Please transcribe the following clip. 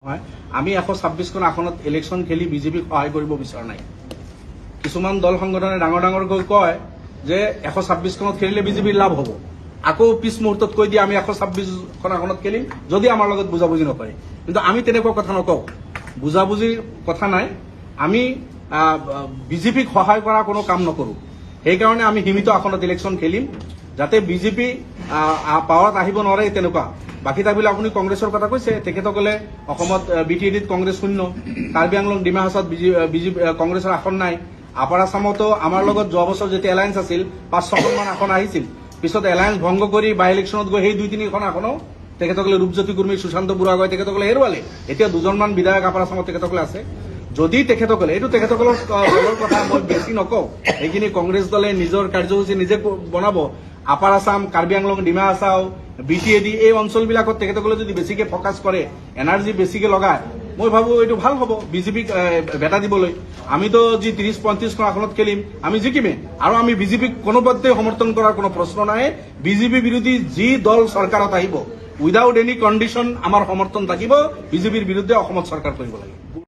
হয় আমি 126খন আসনত ইলেকশ্যন খেলি বিজেপিক সহায় কৰিব বিচৰা নাই। কিছুমান দল সংগঠনে ডাঙৰকৈ কয় যে 126খনত খেলিলে বিজেপিৰ লাভ হ'ব, আকৌ পিছ মুহূৰ্তত কৈ দিয়ে আমি 126খন আসনত খেলিম যদি আমাৰ লগত বুজাবুজি নকৰে। কিন্তু আমি তেনেকুৱা কথা নকওঁ, বুজাবুজিৰ কথা নাই। আমি বিজেপিক সহায় কৰা কোনো কাম নকৰোঁ। সেইকাৰণে আমি সীমিত আসনত ইলেকশ্যন খেলিম, যাতে বিজেপি পাৱাৰত আহিব নোৱাৰে তেনেকুৱা। বাকী থাকিলে আপুনি কংগ্ৰেছৰ কথা কৈছে, তেখেতসকলে অসমত BTADত কংগ্ৰেছ শূন্য, কাৰ্বি আংলং ডিমা হাছাওত কংগ্ৰেছৰ আসন নাই। আপাৰ আছামতো আমাৰ লগত যোৱা বছৰ যেতিয়া এলায়েন্স আছিল 5-6খনমান আসন আহিছিল, পিছত এলায়েন্স ভংগ কৰি বাই ইলেকশ্যনত গৈ সেই 2-3খন আসনো তেখেতসকলে ৰূপজ্যোতি কুৰ্মী, সুশান্ত বুঢ়াগোহাঁই তেখেতসকলে হেৰুৱালে। এতিয়া 2জনমান বিধায়ক আপাৰ আছামত তেখেতসকলে আছে। যদি তেখেতসকলে, এইটো তেখেতসকলৰ দলৰ কথা মই বেছি নকওঁ, এইখিনি কংগ্ৰেছ দলে নিজৰ কাৰ্যসূচী নিজে বনাব। আপাৰ আছাম, কাৰ্বি আংলং ডিমা হাছাও, BTAD এই অঞ্চলবিলাকত তেখেতসকলে যদি বেছিকে ফ'কাছ কৰে, এনাৰ্জি বেছিকে লগায়, মই ভাবো এইটো ভাল হ'ব বিজেপিক ভেটা দিবলৈ। আমিতো যি 30-35খন আসনত খেলিম আমি জিকিমে, আৰু আমি বিজেপিক কোনোপধ্যে সমৰ্থন কৰাৰ কোনো প্ৰশ্ন নাই। বিজেপি বিৰোধী যি দল চৰকাৰত আহিব, উইদাউট এনি কণ্ডিশ্যন আমাৰ সমৰ্থন থাকিব। বিজেপিৰ বিৰুদ্ধে অসমত চৰকাৰ কৰিব লাগিব।